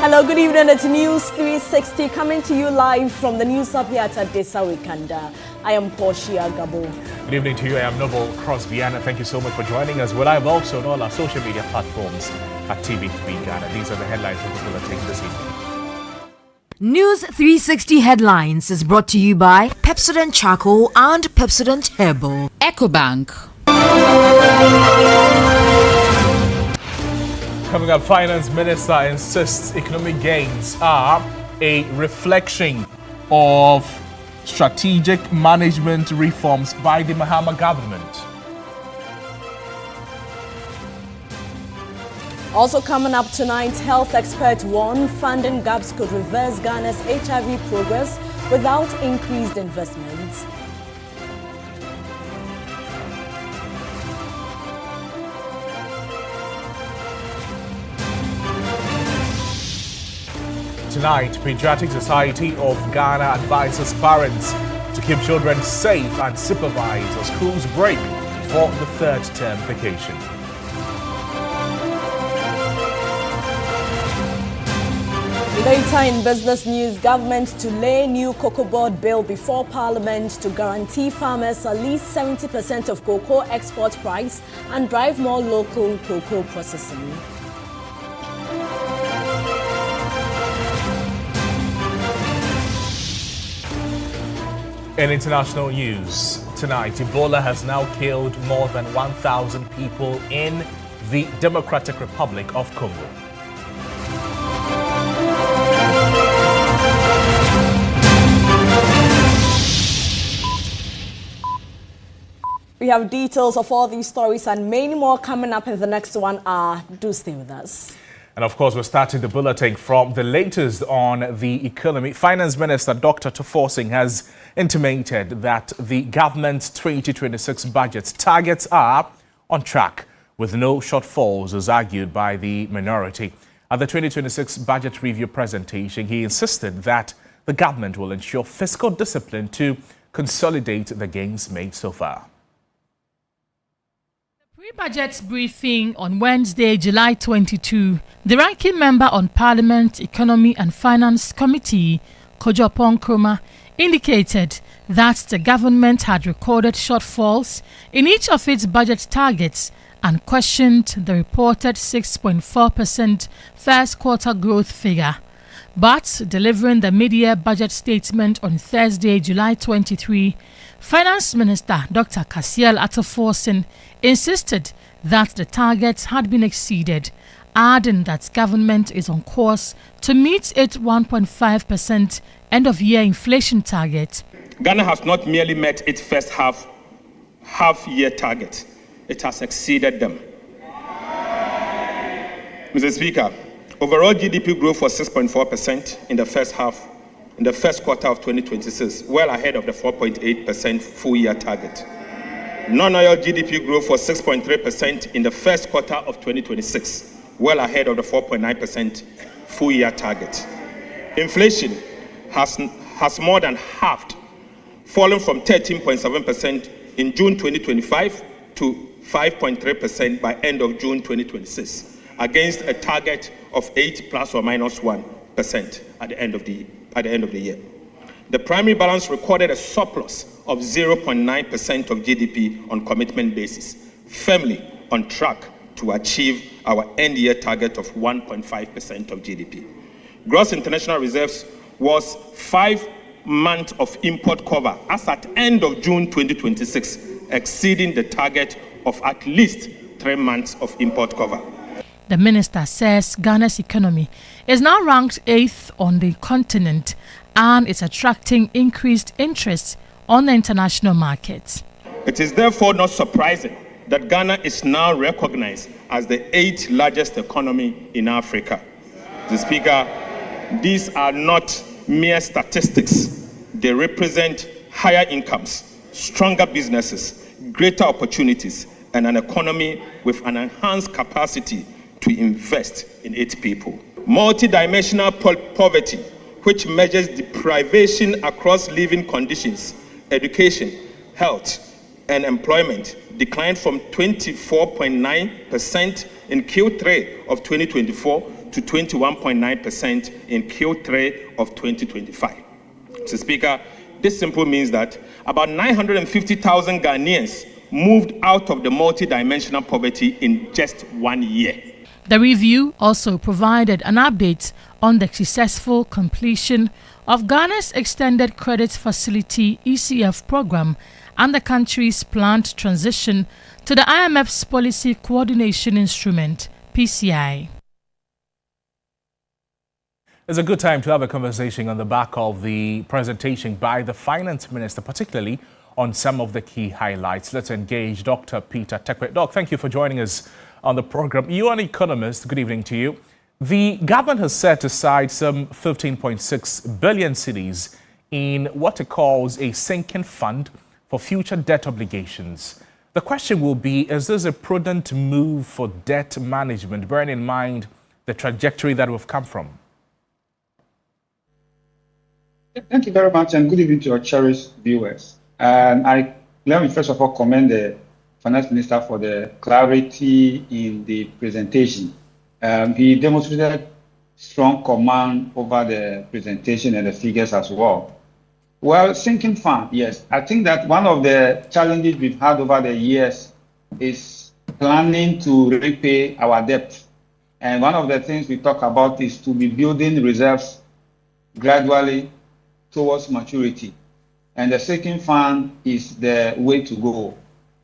Hello, good evening. It's News 360 coming to you live from the News Hub here at Adesa Wikanda. I am Portia Gabo. Good evening to you. I am Noble Crosby, and thank you so much for joining us. We're live also on all our social media platforms at TV3 Ghana. These are the headlines of the bulletin this evening. News 360 Headlines is brought to you by Pepsodent Charcoal and Pepsodent Herbal. EcoBank. Coming up, Finance Minister insists economic gains are a reflection of strategic management reforms by the Mahama government. Also coming up tonight, health expert warn funding gaps could reverse Ghana's HIV progress without increased investments. Tonight, Patriotic Society of Ghana advises parents to keep children safe and supervise as schools break for the third term vacation. Later in business news, government to lay new cocoa board bill before Parliament to guarantee farmers at least 70% of cocoa export price and drive more local cocoa processing. In international news, tonight, Ebola has now killed more than 1,000 people in the Democratic Republic of Congo. We have details of all these stories and many more coming up in the next 1 hour. Do stay with us. And of course, we're starting the bulletin from the latest on the economy. Finance Minister Dr. Tufor has intimated that the government's 2026 budget targets are on track with no shortfalls, as argued by the minority. At the 2026 budget review presentation, he insisted that the government will ensure fiscal discipline to consolidate the gains made so far. Pre-budget briefing on Wednesday, July 22, the ranking member on Parliament Economy and Finance Committee, Kojopon Kroma, indicated that the government had recorded shortfalls in each of its budget targets and questioned the reported 6.4% first quarter growth figure. But delivering the mid-year budget statement on Thursday, July 23, Finance Minister Dr. Kasiel Atuforsen insisted that the targets had been exceeded, adding that government is on course to meet its 1.5% end-of-year inflation target. Ghana has not merely met its first half-year target, it has exceeded them. Mr. Speaker, overall GDP growth was 6.4% in the first quarter of 2026, well ahead of the 4.8% full-year target. Non-oil GDP growth was 6.3% in the first quarter of 2026, well ahead of the 4.9% full-year target. Inflation has more than halved, falling from 13.7% in June 2025 to 5.3% by end of June 2026, against a target of 8 plus or minus 1% at the end of the year. The primary balance recorded a surplus of 0.9% of GDP on commitment basis, firmly on track to achieve our end-year target of 1.5% of GDP. Gross international reserves was 5 months of import cover as at end of June 2026, exceeding the target of at least 3 months of import cover. The minister says Ghana's economy is now ranked 8th on the continent and is attracting increased interest on the international market. It is therefore not surprising that Ghana is now recognized as the 8th largest economy in Africa. Mr. Speaker, these are not mere statistics. They represent higher incomes, stronger businesses, greater opportunities, and an economy with an enhanced capacity to invest in its people. Multidimensional poverty, which measures deprivation across living conditions, education, health, and employment, declined from 24.9% in Q3 of 2024 to 21.9% in Q3 of 2025. Mr. Speaker, this simply means that about 950,000 Ghanaians moved out of the multidimensional poverty in just 1 year. The review also provided an update on the successful completion of Ghana's Extended Credit Facility ECF program and the country's planned transition to the IMF's Policy Coordination Instrument, PCI. It's a good time to have a conversation on the back of the presentation by the Finance Minister, particularly on some of the key highlights. Let's engage Dr. Peter Tekwe. Doc, thank you for joining us on the program. You are an economist. Good evening to you. The government has set aside some 15.6 billion cedis in what it calls a sinking fund for future debt obligations. The question will be, is this a prudent move for debt management, bearing in mind the trajectory that we've come from? Thank you very much, and good evening to your cherished viewers. Let me first of all commend the Finance Minister for the clarity in the presentation. He demonstrated strong command over the presentation and the figures as well. Well, sinking fund, yes. I think that one of the challenges we've had over the years is planning to repay our debt. And one of the things we talk about is to be building reserves gradually towards maturity. And the sinking fund is the way to go.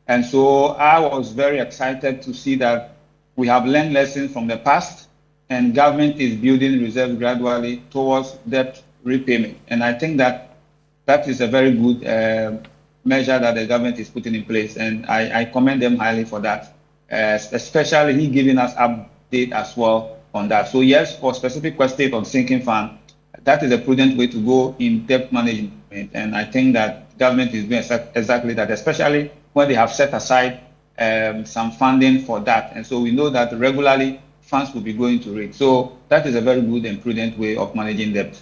And so I was very excited to see that we have learned lessons from the past, and government is building reserves gradually towards debt repayment. And I think that that is a very good measure that the government is putting in place, and I commend them highly for that, especially he giving us update as well on that. So yes, for specific question on sinking fund, that is a prudent way to go in debt management, and I think that government is doing exactly that, especially when they have set aside some funding for that. And so we know that regularly funds will be going to it. So that is a very good and prudent way of managing debt.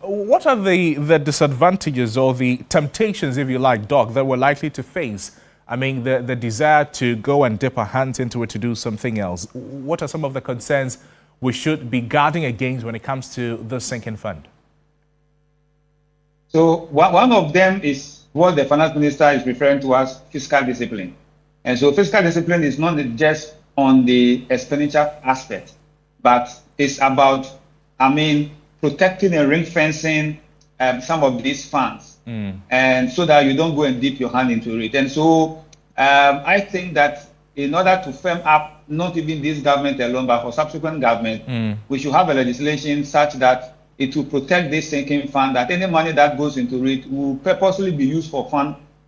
What are the disadvantages or the temptations, if you like, Doc, that we're likely to face? I mean, the desire to go and dip our hands into it to do something else. What are some of the concerns we should be guarding against when it comes to the sinking fund? So one of them is what the Finance Minister is referring to as fiscal discipline. And so fiscal discipline is not just on the expenditure aspect, but it's about, protecting and ring fencing some of these funds, and so that you don't go and dip your hand into it. And so I think that in order to firm up, not even this government alone, but for subsequent government, we should have a legislation such that it will protect this sinking fund, that any money that goes into it will purposely be used for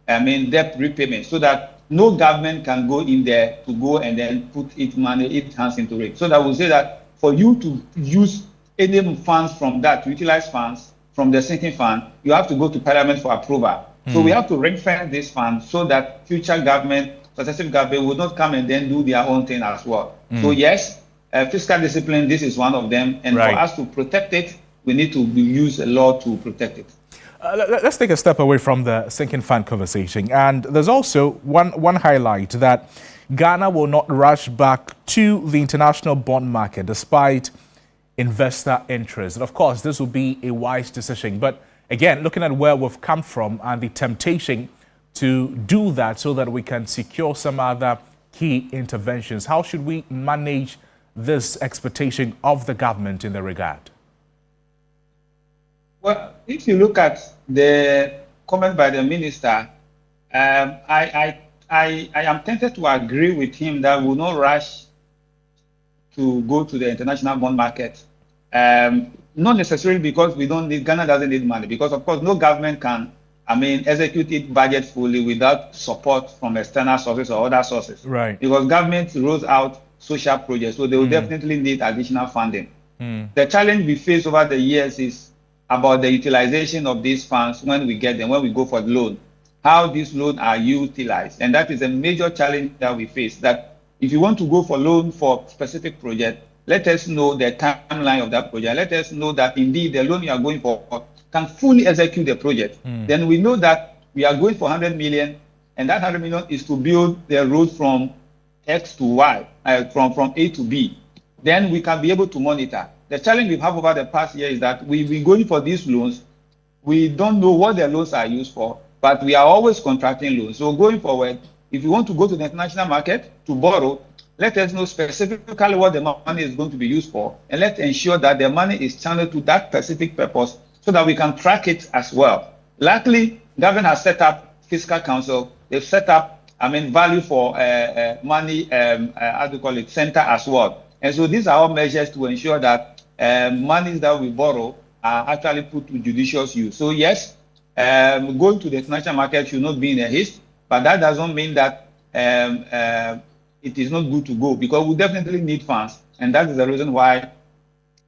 debt repayment, so that no government can go in there to go and then put its hands into it. So that will say that for you to use any funds from that, to utilize funds from the sinking fund, you have to go to Parliament for approval. So we have to ring fence this fund so that future government, successive government, will not come and then do their own thing as well. So yes, fiscal discipline, this is one of them. And for us to protect it, we need to use a law to protect it. Let's take a step away from the sinking fund conversation. And there's also one highlight that Ghana will not rush back to the international bond market despite investor interest. And of course, this will be a wise decision. But again, looking at where we've come from and the temptation to do that so that we can secure some other key interventions, how should we manage this expectation of the government in the regard? Well, if you look at the comment by the minister, I am tempted to agree with him that we will not rush to go to the international bond market. Not necessarily because Ghana doesn't need money, because of course no government can execute it budget fully without support from external sources or other sources. Right. Because government rolls out social projects, so they will definitely need additional funding. The challenge we face over the years is about the utilization of these funds when we get them, when we go for the loan, how these loans are utilized. And that is a major challenge that we face, that if you want to go for loan for specific project, let us know the timeline of that project. Let us know that indeed the loan you are going for can fully execute the project. Then we know that we are going for 100 million, and that 100 million is to build the road from X to Y, from A to B. Then we can be able to monitor. The challenge we've had over the past year is that we've been going for these loans. We don't know what the loans are used for, but we are always contracting loans. So going forward, if you want to go to the international market to borrow, let us know specifically what the money is going to be used for, and let's ensure that the money is channeled to that specific purpose so that we can track it as well. Luckily, government has set up fiscal council. They've set up, value for money, center as well. And so these are all measures to ensure that monies that we borrow are actually put to judicious use. So yes, going to the international market should not be in a haste, but that doesn't mean that it is not good to go, because we definitely need funds, and that is the reason why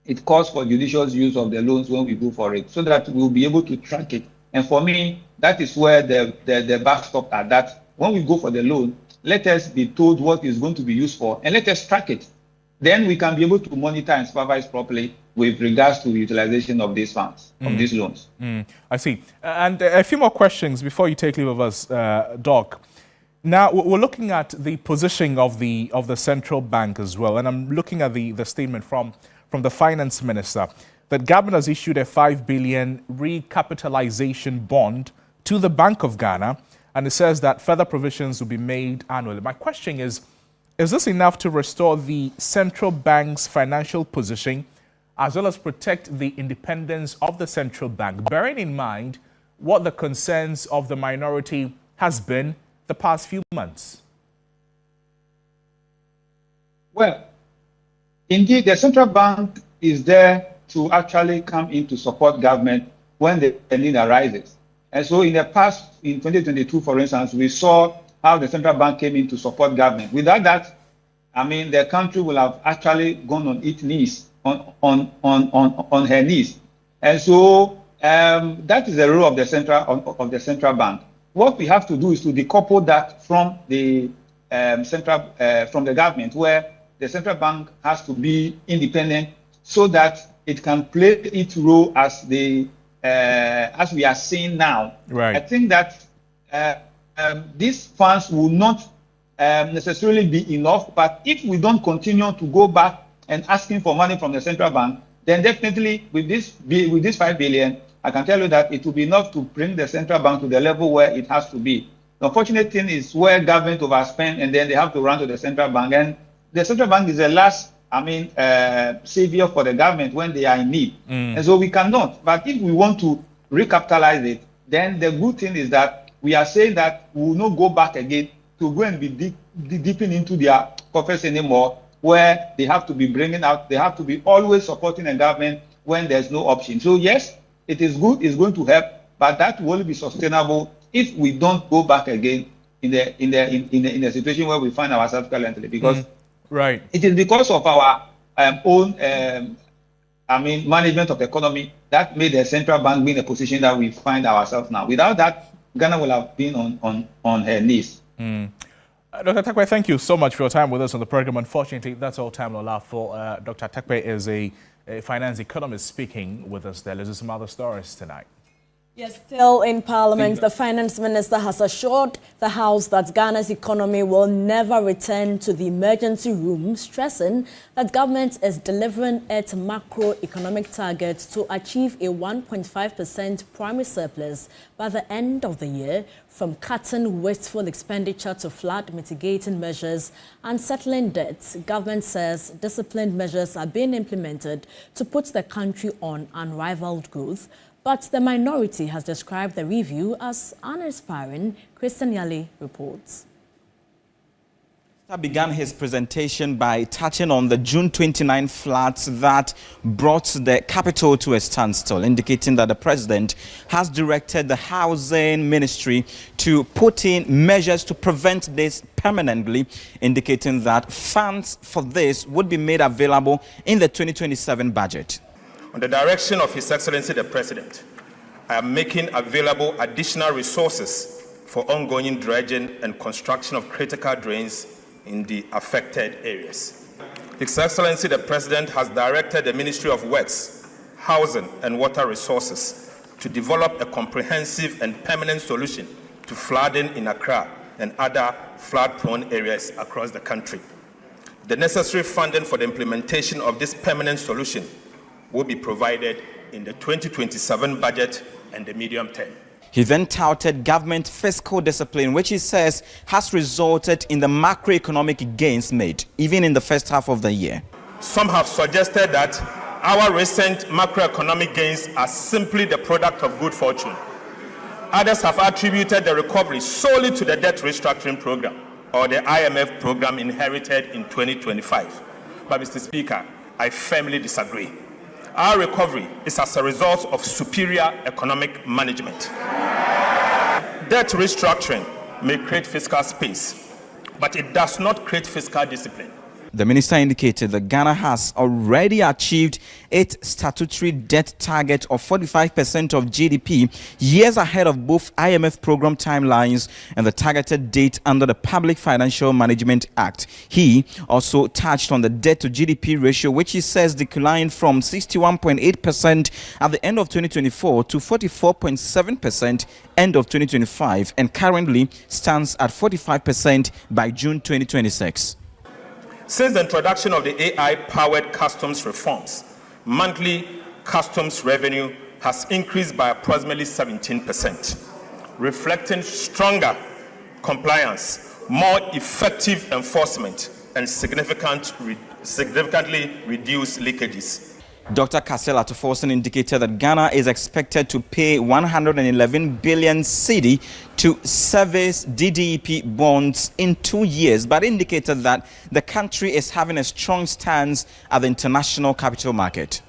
it calls for judicious use of the loans when we go for it, so that we'll be able to track it. And for me, that is where the backstop are, that when we go for the loan, let us be told what is going to be used for, and let us track it. Then we can be able to monitor and supervise properly with regards to the utilization of these funds, of these loans. I see. And a few more questions before you take leave of us, Doc. Now, we're looking at the positioning of the central bank as well, and I'm looking at the statement from the finance minister that government has issued a 5 billion recapitalization bond to the Bank of Ghana, and it says that further provisions will be made annually. My question is this enough to restore the central bank's financial position as well as protect the independence of the central bank, bearing in mind what the concerns of the minority has been the past few months? Well, indeed, the central bank is there to actually come in to support government when the need arises. And so in the past, in 2022, for instance, we saw how the central bank came in to support government. Without that, the country will have actually gone on its knees, on her knees. And so that is the role of the central bank. What we have to do is to decouple that from the from the government, where the central bank has to be independent so that it can play its role as we are seeing now. Right. I think that these funds will not necessarily be enough, but if we don't continue to go back and asking for money from the central bank, then definitely with this 5 billion, I can tell you that it will be enough to bring the central bank to the level where it has to be. The unfortunate thing is where government overspend and then they have to run to the central bank. And the central bank is the last, savior for the government when they are in need. And so we cannot. But if we want to recapitalize it, then the good thing is that we are saying that we will not go back again to go and be dipping into their coffers anymore, where they have to be bringing out, they have to be always supporting the government when there's no option. So yes, it is good, it's going to help, but that will only be sustainable if we don't go back again in the situation where we find ourselves currently, because right, it is because of our own management of the economy that made the central bank be in the position that we find ourselves now. Without that, Ghana will have been on her knees. Dr. Takwe, thank you so much for your time with us on the program. Unfortunately, that's all time we'll allow for. Dr. Takwe is a finance economist speaking with us there. There's some other stories tonight. Yes, still in Parliament, the Finance Minister has assured the House that Ghana's economy will never return to the emergency room, stressing that government is delivering its macroeconomic targets to achieve a 1.5% primary surplus by the end of the year, from cutting wasteful expenditure to flood mitigating measures and settling debts. Government says disciplined measures are being implemented to put the country on unrivaled growth. But the minority has described the review as uninspiring. Christian Yali reports. He began his presentation by touching on the June 29 floods that brought the capital to a standstill, indicating that the president has directed the housing ministry to put in measures to prevent this permanently, indicating that funds for this would be made available in the 2027 budget. On the direction of His Excellency the President, I am making available additional resources for ongoing dredging and construction of critical drains in the affected areas. His Excellency the President has directed the Ministry of Works, Housing and Water Resources to develop a comprehensive and permanent solution to flooding in Accra and other flood-prone areas across the country. The necessary funding for the implementation of this permanent solution will be provided in the 2027 budget and the medium term. He then touted government fiscal discipline, which he says has resulted in the macroeconomic gains made, even in the first half of the year. Some have suggested that our recent macroeconomic gains are simply the product of good fortune. Others have attributed the recovery solely to the debt restructuring program or the IMF program inherited in 2025. But Mr. Speaker, I firmly disagree. Our recovery is as a result of superior economic management. Debt restructuring may create fiscal space, but it does not create fiscal discipline. The minister indicated that Ghana has already achieved its statutory debt target of 45% of GDP, years ahead of both IMF program timelines and the targeted date under the Public Financial Management Act. He also touched on the debt to GDP ratio, which he says declined from 61.8% at the end of 2024 to 44.7% end of 2025 and currently stands at 45% by June 2026. Since the introduction of the AI-powered customs reforms, monthly customs revenue has increased by approximately 17%, reflecting stronger compliance, more effective enforcement, and significantly reduced leakages. Dr. Kasela Tuforsen indicated that Ghana is expected to pay 111 billion cedi to service DDEP bonds in 2 years, but indicated that the country is having a strong stance at the international capital market.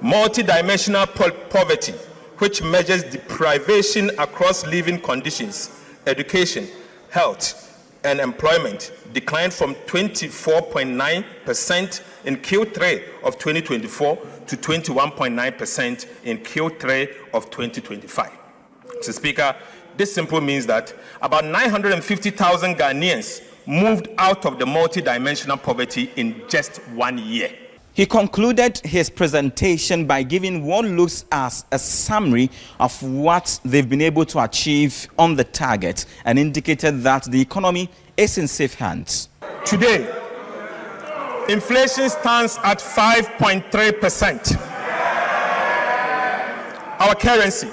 Multidimensional poverty, which measures deprivation across living conditions, education, health, and employment, declined from 24.9% in Q3 of 2024 to 21.9% in Q3 of 2025. Mr. Speaker, this simply means that about 950,000 Ghanaians moved out of the multidimensional poverty in just 1 year. He concluded his presentation by giving what looks as a summary of what they've been able to achieve on the target and indicated that the economy is in safe hands. Today, inflation stands at 5.3%. Our currency,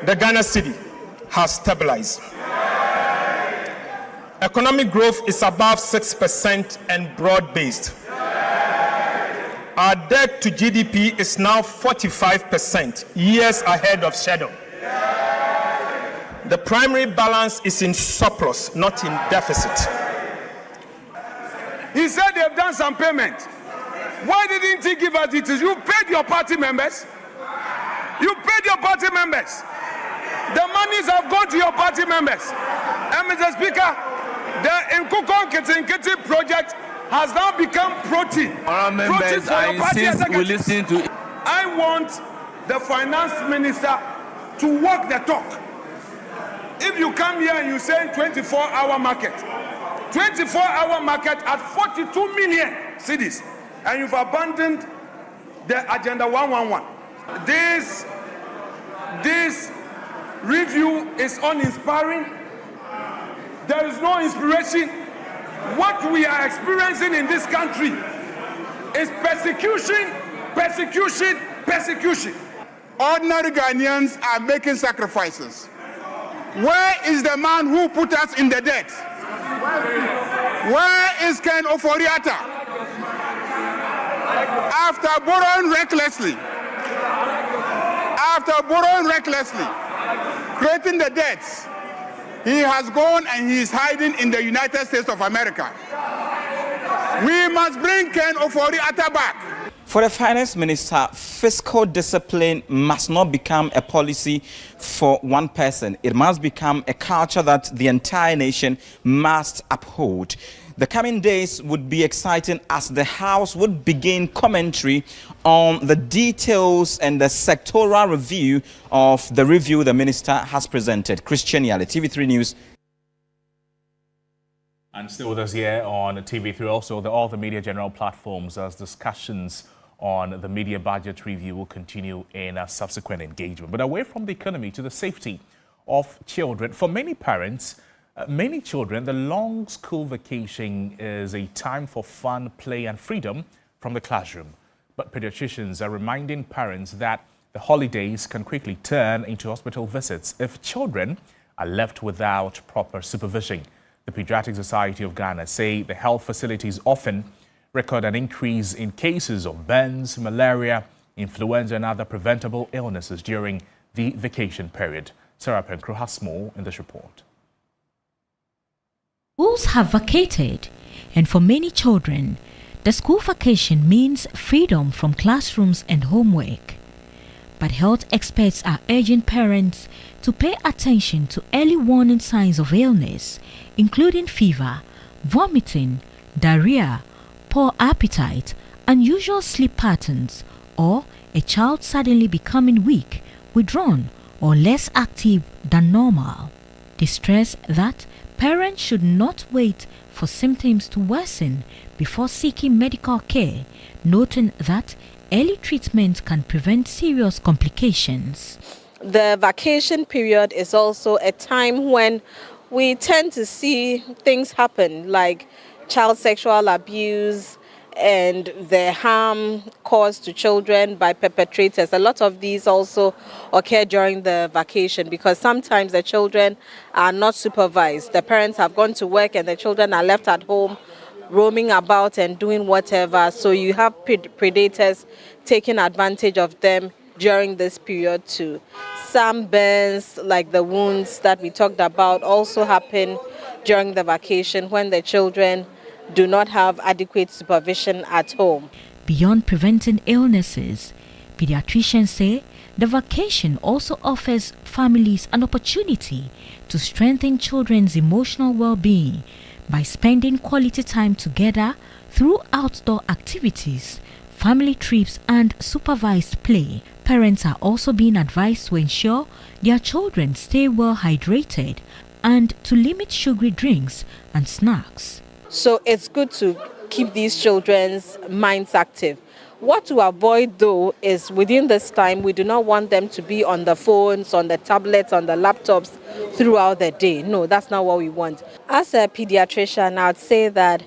the Ghana cedi, has stabilized. Economic growth is above 6% and broad-based. Our debt to GDP is now 45%, years ahead of schedule. The primary balance is in surplus, not in deficit. He said they've done some payment. Why didn't he give us details? You paid your party members. You paid your party members. The monies have gone to your party members. And Mr. Speaker, the Nkukon Kitinkiti project has now become protein. Members, I insist we listen to. I want the finance minister to walk the talk. If you come here and you say 24-hour market, 24-hour market at 42 million cedis, and you've abandoned the Agenda 111. This review is uninspiring. There is no inspiration. What we are experiencing in this country is persecution, persecution, persecution. Ordinary Ghanaians are making sacrifices. Where is the man who put us in the debt? Where is Ken Oforiatta? After borrowing recklessly, creating the debts, He has gone and he is hiding in the United States of America. We must bring Ken Ofori-Atta back. For the finance minister, fiscal discipline must not become a policy for one person. It must become a culture that the entire nation must uphold. The coming days would be exciting as the House would begin commentary on the details and the sectoral review of the review the minister has presented. Christian Yale, TV3 News. And still with us here on TV3, also all the media general platforms, as discussions on the media budget review will continue in a subsequent engagement. But away from the economy to the safety of children, for many parents, many children, the long school vacation is a time for fun, play and freedom from the classroom. But pediatricians are reminding parents that the holidays can quickly turn into hospital visits if children are left without proper supervision. The Pediatric Society of Ghana say the health facilities often record an increase in cases of burns, malaria, influenza and other preventable illnesses during the vacation period. Sarah Penkro has more in this report. Schools have vacated, and for many children, the school vacation means freedom from classrooms and homework. But health experts are urging parents to pay attention to early warning signs of illness, including fever, vomiting, diarrhea, poor appetite, unusual sleep patterns, or a child suddenly becoming weak, withdrawn, or less active than normal. They stress that parents should not wait for symptoms to worsen before seeking medical care, noting that early treatment can prevent serious complications. The vacation period is also a time when we tend to see things happen like child sexual abuse and the harm caused to children by perpetrators. A lot of these also occur during the vacation because sometimes the children are not supervised. The parents have gone to work and the children are left at home roaming about and doing whatever. So you have predators taking advantage of them during this period too. Some burns, like the wounds that we talked about, also happen during the vacation when the children do not have adequate supervision at home. Beyond preventing illnesses, pediatricians say the vacation also offers families an opportunity to strengthen children's emotional well-being by spending quality time together through outdoor activities, family trips and supervised play. Parents are also being advised to ensure their children stay well hydrated and to limit sugary drinks and snacks. So it's good to keep these children's minds active. What to avoid though is within this time we do not want them to be on the phones, on the tablets, on the laptops throughout the day. No, that's not what we want. As a pediatrician, I would say that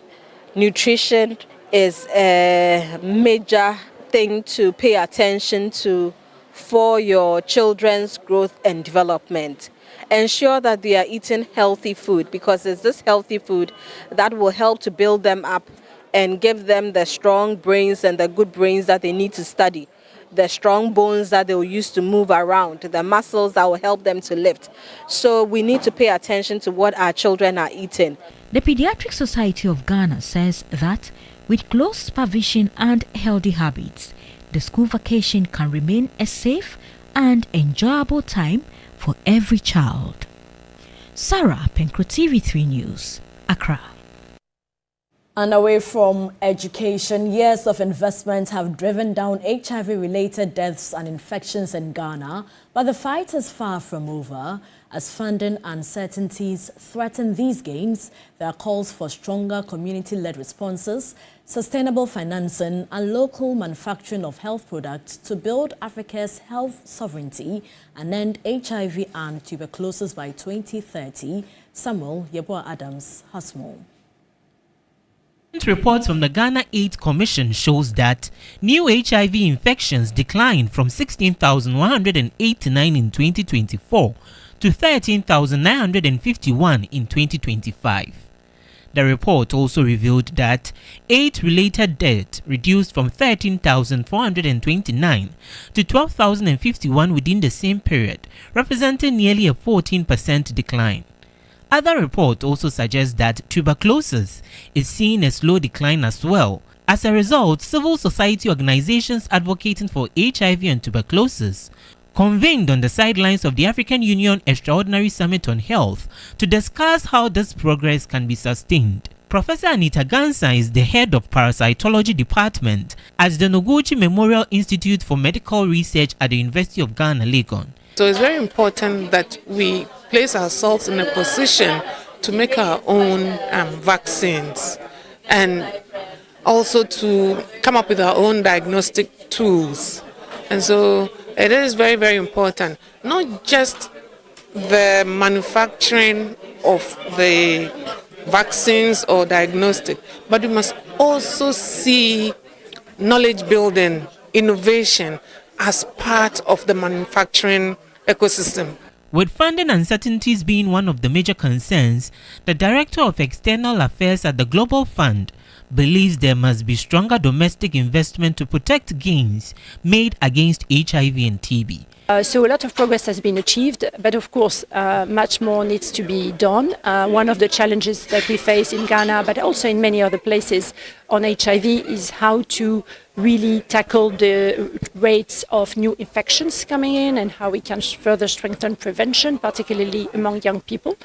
nutrition is a major thing to pay attention to for your children's growth and development. Ensure that they are eating healthy food because it's this healthy food that will help to build them up and give them the strong brains and the good brains that they need to study, the strong bones that they will use to move around, the muscles that will help them to lift. So we need to pay attention to what our children are eating. The Pediatric Society of Ghana says that with close supervision and healthy habits, the school vacation can remain a safe and enjoyable time for every child. Sarah Penkro, TV3 News, Accra. And away from education, years of investment have driven down HIV-related deaths and infections in Ghana, but the fight is far from over. As funding uncertainties threaten these gains, there are calls for stronger community-led responses, sustainable financing, and local manufacturing of health products to build Africa's health sovereignty and end HIV and tuberculosis by 2030. Samuel Yeboah Adams has more. Reports from the Ghana AIDS Commission shows that new HIV infections declined from 16,189 in 2024 to 13,951 in 2025. The report also revealed that AIDS-related deaths reduced from 13,429 to 12,051 within the same period, representing nearly a 14% decline. Other reports also suggest that tuberculosis is seeing a slow decline as well. As a result, civil society organizations advocating for HIV and tuberculosis convened on the sidelines of the African Union Extraordinary Summit on Health to discuss how this progress can be sustained. Professor Anita Gansa is the head of Parasitology Department at the Noguchi Memorial Institute for Medical Research at the University of Ghana, Legon. So it's very important that we place ourselves in a position to make our own vaccines and also to come up with our own diagnostic tools. And so it is very, very important, not just the manufacturing of the vaccines or diagnostic, but we must also see knowledge building, innovation as part of the manufacturing ecosystem. With funding uncertainties being one of the major concerns, the Director of External Affairs at the Global Fund believes there must be stronger domestic investment to protect gains made against HIV and TB. So a lot of progress has been achieved, but of course much more needs to be done. One of the challenges that we face in Ghana, but also in many other places on HIV, is how to really tackle the rates of new infections coming in and how we can further strengthen prevention, particularly among young people,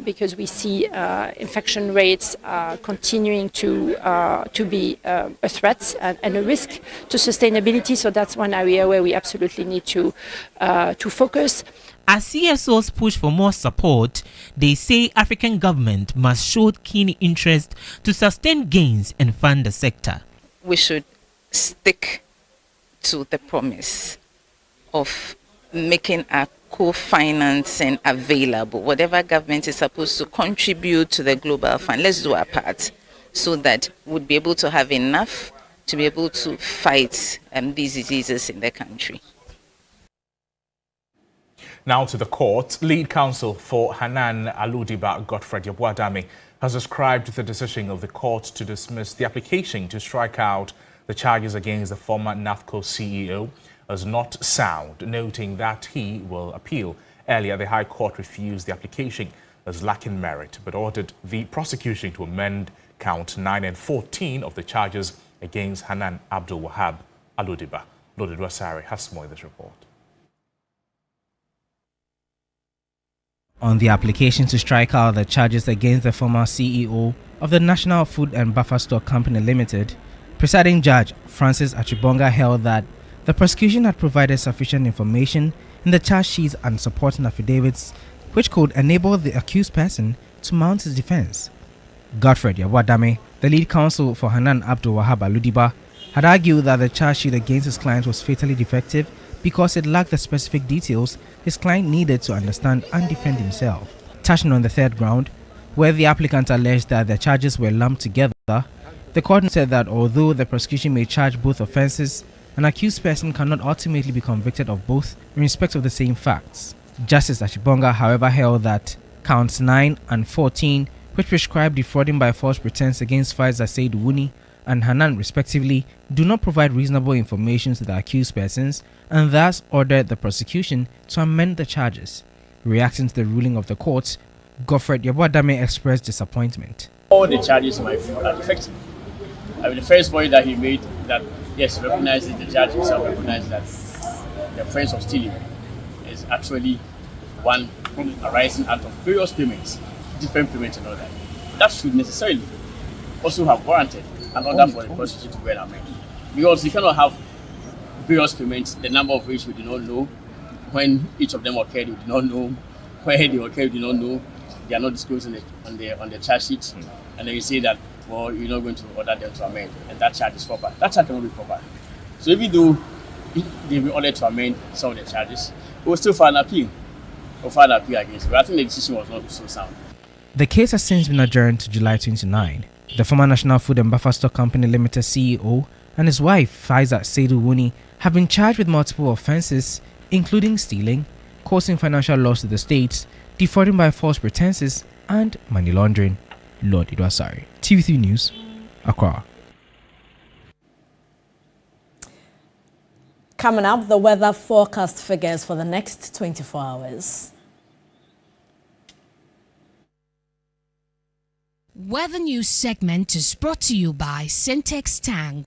because we see infection rates continuing to be a threat and a risk to sustainability. So that's one area where we absolutely need to focus. As CSOs push for more support, they say African government must show keen interest to sustain gains and fund the sector. We should stick to the promise of making our co-financing available. Whatever government is supposed to contribute to the global fund, let's do our part so that we'll be able to have enough to be able to fight these diseases in the country. Now to the court. Lead counsel for Hanan Aludiba, Godfred Yabwadame, has described the decision of the court to dismiss the application to strike out the charges against the former NAFCO CEO as not sound, noting that he will appeal. Earlier, the High Court refused the application as lacking merit, but ordered the prosecution to amend count 9 and 14 of the charges against Hanan Abdul Wahab Aludiba. Lord Edwasari has more in this report. On the application to strike out the charges against the former CEO of the National Food and Buffer Stock Company Limited, Presiding Judge Francis Achibonga held that the prosecution had provided sufficient information in the charge sheets and supporting affidavits which could enable the accused person to mount his defense. Godfred Yabwadame, the lead counsel for Hanan Abdul Wahab Aludiba, had argued that the charge sheet against his client was fatally defective because it lacked the specific details his client needed to understand and defend himself. Touching on the third ground, where the applicant alleged that the charges were lumped together, the court said that although the prosecution may charge both offences, an accused person cannot ultimately be convicted of both in respect of the same facts. Justice Achibonga, however, held that counts 9 and 14, which prescribe defrauding by false pretense against Faiza Said Wuni and Hanan respectively, do not provide reasonable information to the accused persons and thus ordered the prosecution to amend the charges. Reacting to the ruling of the court, Godfred Yabwadame expressed disappointment. All the charges are defective. The first point that he made, that yes, recognizes, the judge himself recognizes that the offense of stealing is actually one arising out of various payments, different payments and all that. That should necessarily also have warranted an order for the prosecution to go and amend. Because you cannot have various payments, the number of which we do not know, when each of them occurred, we do not know, where they occurred, we do not know, they are not disclosed on the charge sheet, and then you say that, well, you're not going to order them to amend, and that charge is proper. That charge cannot be proper. So even though they've been ordered to amend some of the charges, we will still file an appeal. We'll file an appeal against it. But I think the decision was not so sound. The case has since been adjourned to July 29. The former National Food and Buffer Stock Company Limited CEO and his wife, Faiza Seidu Wuni, have been charged with multiple offences, including stealing, causing financial loss to the state, defrauding by false pretenses, and money laundering. Lord Idwasari, TV3 News, Accra. Coming up, the weather forecast figures for the next 24 hours. Weather News segment is brought to you by Syntex Tank.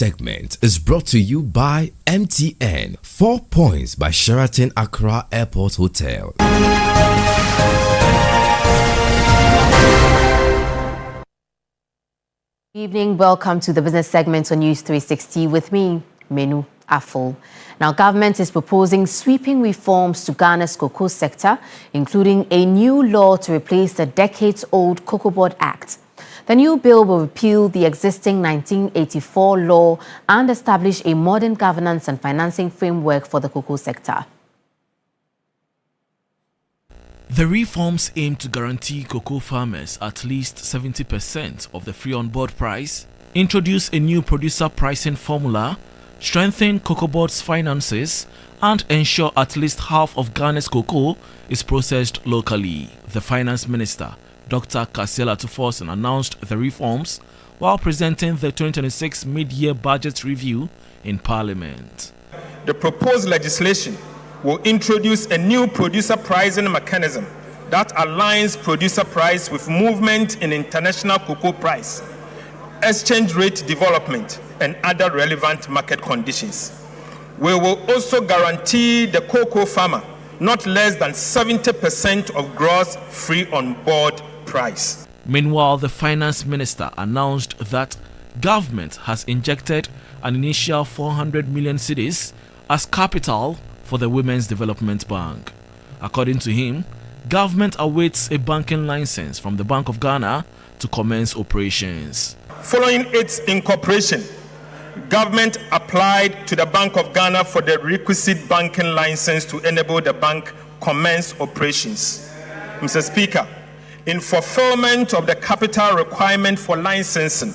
segment is brought to you by MTN. 4 points by Sheraton Accra Airport Hotel. Good evening. Welcome to the business segment on News 360 with me, Menu Afol. Now, government is proposing sweeping reforms to Ghana's cocoa sector, including a new law to replace the decades-old Cocoa Board Act. The new bill will repeal the existing 1984 law and establish a modern governance and financing framework for the cocoa sector. The reforms aim to guarantee cocoa farmers at least 70% of the free on-board price, introduce a new producer pricing formula, strengthen Cocoa Board's finances, and ensure at least half of Ghana's cocoa is processed locally. The Finance Minister, Dr. Kasiela Tuforsen, announced the reforms while presenting the 2026 mid-year budget review in Parliament. The proposed legislation will introduce a new producer pricing mechanism that aligns producer price with movement in international cocoa price, exchange rate development, and other relevant market conditions. We will also guarantee the cocoa farmer not less than 70% of gross free on board price. Meanwhile, the Finance Minister announced that government has injected an initial 400 million cedis as capital for the Women's Development Bank. According to him, government awaits a banking license from the Bank of Ghana to commence operations. Following its incorporation, government applied to the Bank of Ghana for the requisite banking license to enable the bank commence operations. Mr. Speaker, in fulfillment of the capital requirement for licensing,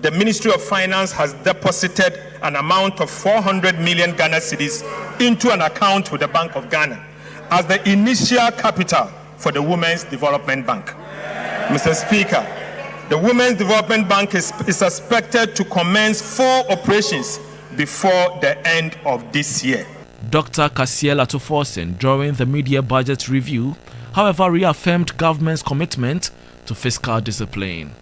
the Ministry of Finance has deposited an amount of 400 million Ghana cedis into an account with the Bank of Ghana as the initial capital for the Women's Development Bank. Mr. Speaker, the Women's Development Bank is expected to commence full operations before the end of this year. Dr. Kasiela Tuforsen, during the mid-year budget review, however, reaffirmed government's commitment to fiscal discipline.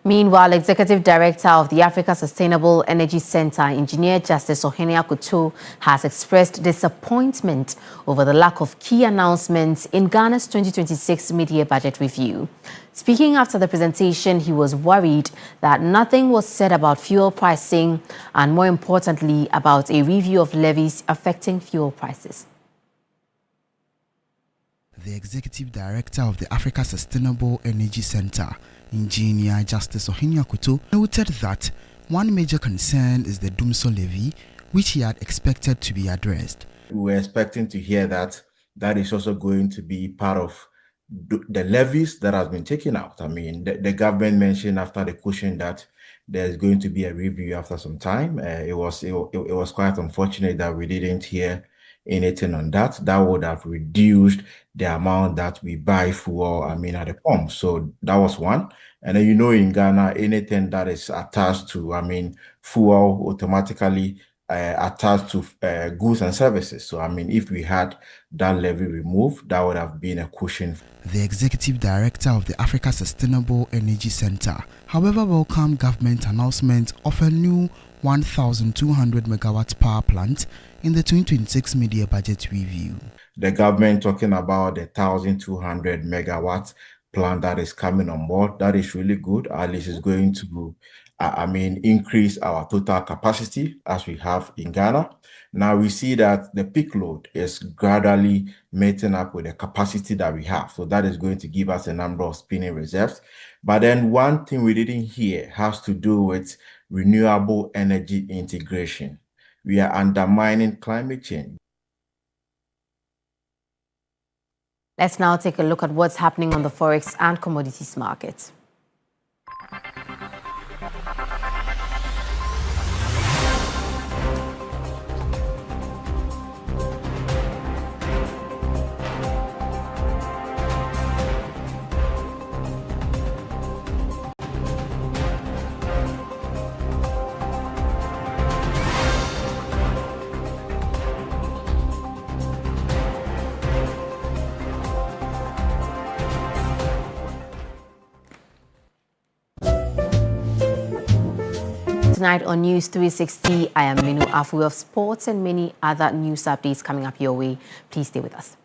Meanwhile, Executive Director of the Africa Sustainable Energy Center, Engineer Justice Ohenia Kutu, has expressed disappointment over the lack of key announcements in Ghana's 2026 mid-year budget review. Speaking after the presentation, he was worried that nothing was said about fuel pricing and, more importantly, about a review of levies affecting fuel prices. The Executive Director of the Africa Sustainable Energy Center, Engineer Justice Ohenia Kutu, noted that one major concern is the Dumso levy, which he had expected to be addressed. We were expecting to hear that is also going to be part of the levies that has been taken out. I mean, the government mentioned after the question that there's going to be a review after some time. It was quite unfortunate that we didn't hear anything on that. That would have reduced the amount that we buy fuel, at the pump. So that was one. And then, in Ghana, anything that is attached to, fuel automatically attached to goods and services. So, if we had that levy removed, that would have been a cushion. The Executive Director of the Africa Sustainable Energy Center, however, welcomed government announcement of a new 1,200 megawatt power plant in the 2026 mid-year budget review. The government talking about the 1,200 megawatt plant that is coming on board. That is really good. At least it's going to, increase our total capacity as we have in Ghana. Now we see that the peak load is gradually meeting up with the capacity that we have. So that is going to give us a number of spinning reserves. But then one thing we didn't hear has to do with renewable energy integration. We are undermining climate change. Let's now take a look at what's happening on the forex and commodities markets. Tonight on News 360, I am Minu Afu of sports and many other news updates coming up your way. Please stay with us.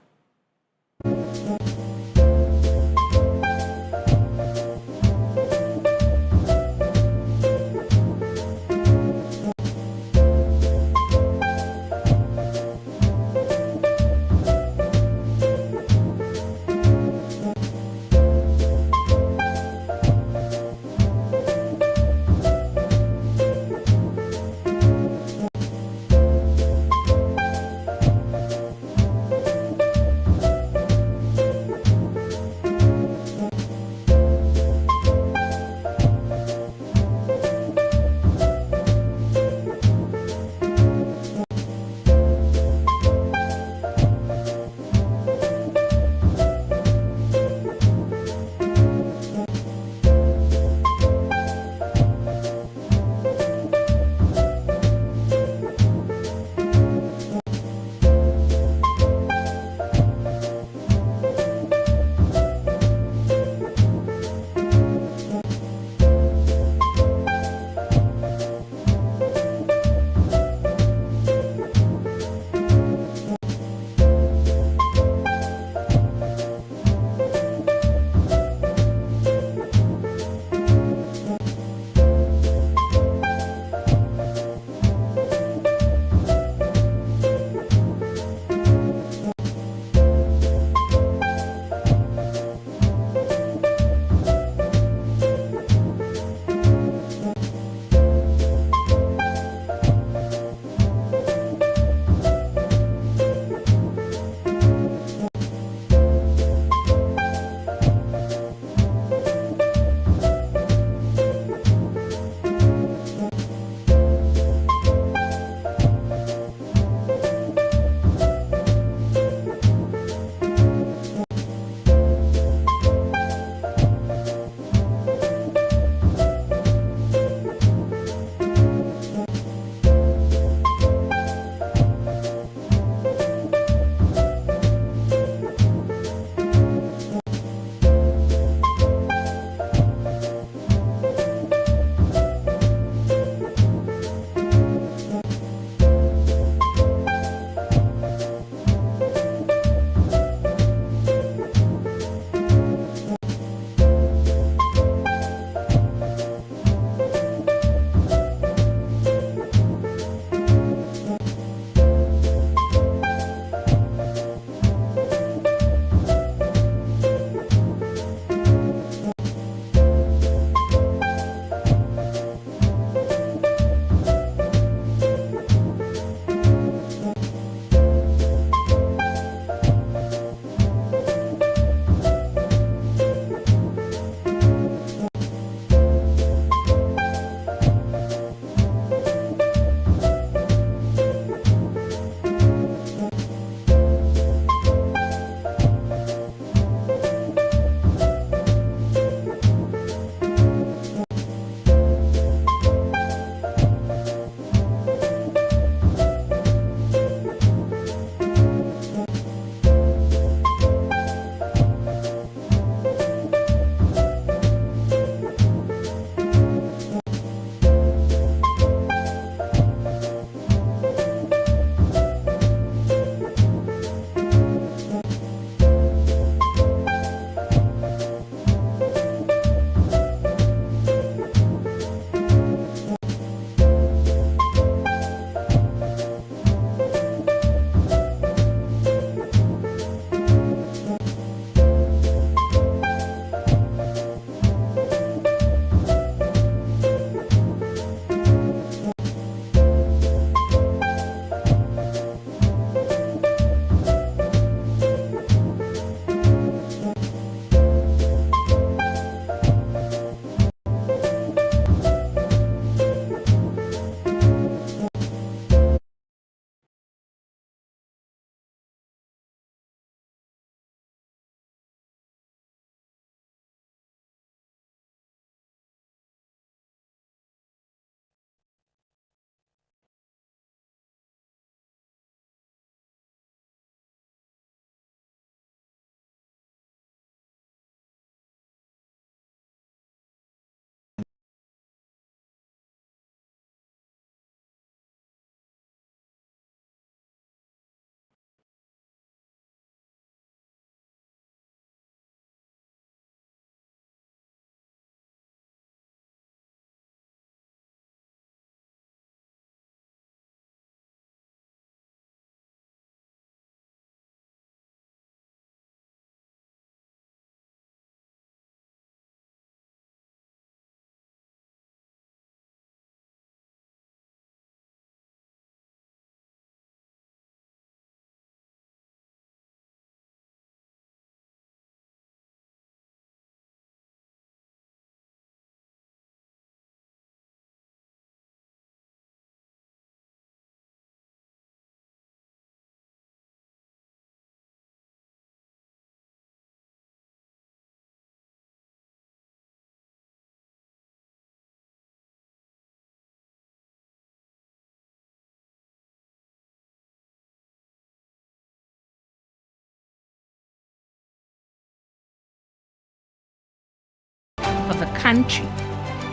country.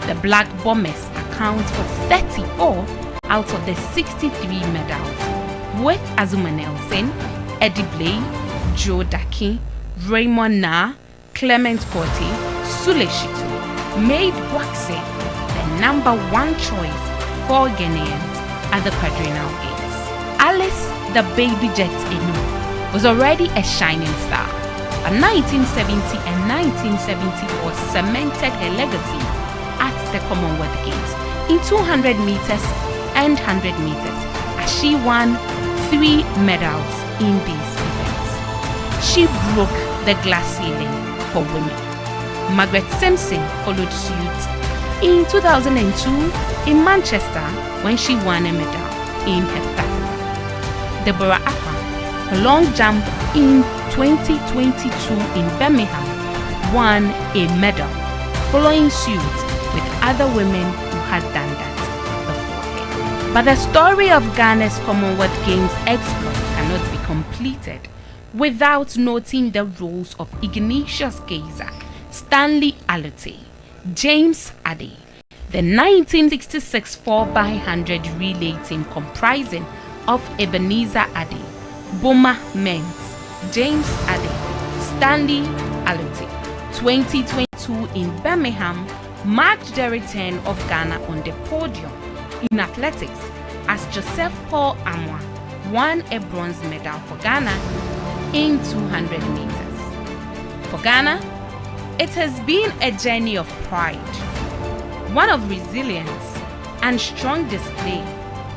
The Black Bombers account for 34 out of the 63 medals, with Azuma Nelson, Eddie Blay, Joe Daki, Raymond Na, Clement Korte, Sule Shitu made boxing the #1 choice for Ghanaians at the Quadrennial Games. Alice the Baby Jet Enu was already a shining star, but 1970 and 1974 cemented her legacy at the Commonwealth Games in 200 meters and 100 meters as she won 3 medals in these events. She broke the glass ceiling for women. Margaret Simpson followed suit in 2002 in Manchester when she won a medal in heptathlon. Deborah Akpan, her long jump in 2022 in Birmingham, won a medal, following suit with other women who had done that before her. But the story of Ghana's Commonwealth Games exploit cannot be completed without noting the roles of Ignatius Geyser, Stanley Alute, James Addy, the 1966 4x100 relay team comprising of Ebenezer Addy, Boma Mens, James Addy, Stanley Alute. 2022 in Birmingham marked the return of Ghana on the podium in athletics as Joseph Paul Amwa won a bronze medal for Ghana in 200 meters. For Ghana, it has been a journey of pride, one of resilience and strong display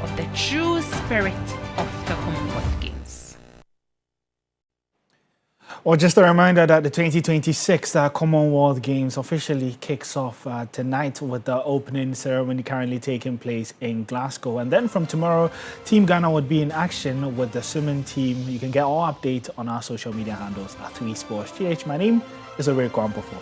of the true spirit of the Commonwealth Games. Well, just a reminder that the 2026 Commonwealth Games officially kicks off tonight with the opening ceremony currently taking place in Glasgow. And then from tomorrow, Team Ghana would be in action with the swimming team. You can get all updates on our social media handles at 3sports. My name is Ore Kwampofo.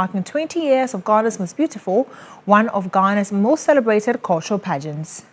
marking 20 years of Ghana's Most Beautiful, one of Ghana's most celebrated cultural pageants.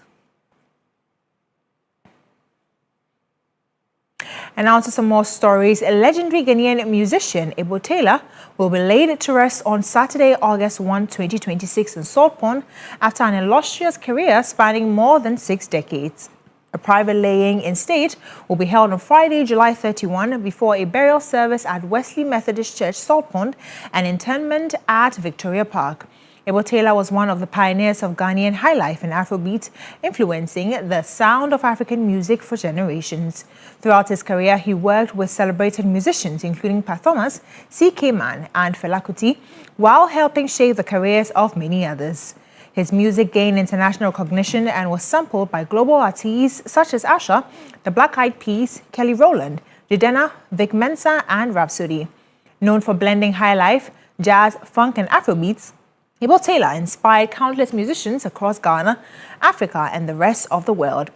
And now to some more stories. A legendary Ghanaian musician, Abel Taylor, will be laid to rest on Saturday, August 1, 2026 in Salt Pond after an illustrious career spanning more than 6 decades. A private laying in state will be held on Friday, July 31, before a burial service at Wesley Methodist Church, Salt Pond, and interment at Victoria Park. Abel Taylor was one of the pioneers of Ghanaian highlife and Afrobeat, influencing the sound of African music for generations. Throughout his career, he worked with celebrated musicians including Pat Thomas, C.K. Mann, and Fela Kuti, while helping shape the careers of many others. His music gained international recognition and was sampled by global artists such as Asha, the Black Eyed Peas, Kelly Rowland, Jidena, Vic Mensa, and Rhapsody. Known for blending highlife, jazz, funk, and Afrobeats, Abel Taylor inspired countless musicians across Ghana, Africa, and the rest of the world.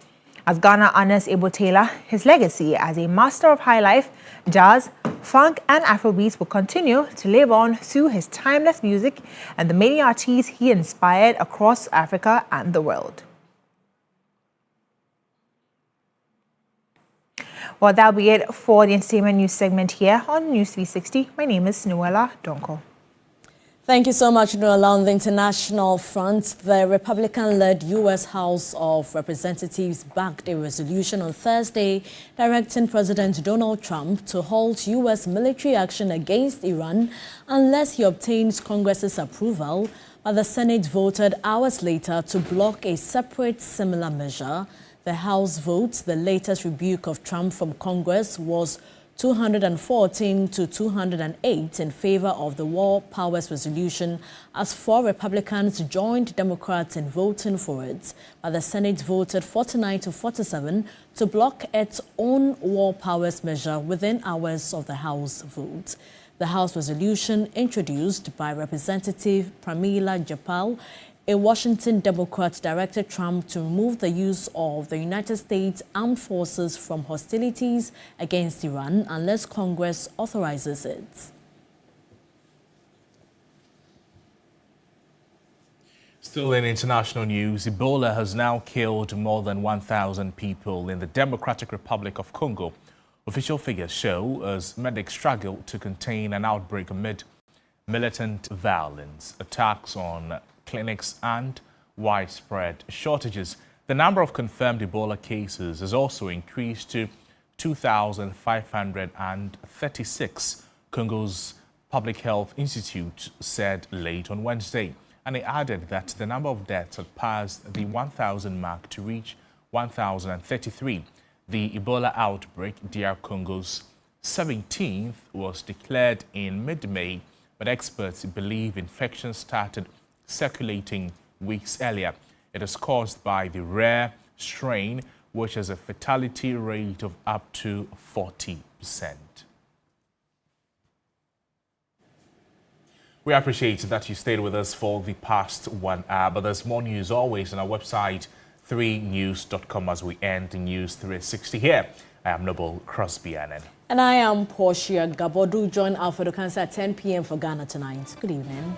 As Ghana honors Abel Taylor, his legacy as a master of highlife, jazz, funk, and Afrobeats will continue to live on through his timeless music and the many artists he inspired across Africa and the world. Well, that'll be it for the entertainment news segment here on News 360. My name is Noella Donko. Thank you so much, Noella. On the international front, the Republican-led U.S. House of Representatives backed a resolution on Thursday directing President Donald Trump to halt U.S. military action against Iran unless he obtains Congress's approval, but the Senate voted hours later to block a separate similar measure. The House vote, the latest rebuke of Trump from Congress, was 214 to 208 in favor of the War Powers Resolution, as 4 Republicans joined Democrats in voting for it. But the Senate voted 49 to 47 to block its own War Powers measure within hours of the House vote. The House resolution, introduced by Representative Pramila Jayapal, a Washington Democrat, directed Trump to remove the use of the United States Armed Forces from hostilities against Iran unless Congress authorizes it. Still in international news, Ebola has now killed more than 1,000 people in the Democratic Republic of Congo. Official figures show as medics struggle to contain an outbreak amid militant violence, attacks on clinics, and widespread shortages. The number of confirmed Ebola cases has also increased to 2,536, Congo's Public Health Institute said late on Wednesday. And it added that the number of deaths had passed the 1,000 mark to reach 1,033. The Ebola outbreak, DR Congo's 17th, was declared in mid-May, but experts believe infection started circulating weeks earlier. It is caused by the rare strain, which has a fatality rate of up to 40%. We appreciate that you stayed with us for the past 1 hour, but there's more news always on our website, 3news.com, as we end the News 360 here. I am Noble Crosby Annan. And I am Portia Gabodu. Join Alfredo Cancer at 10 p.m. for Ghana Tonight. Good evening.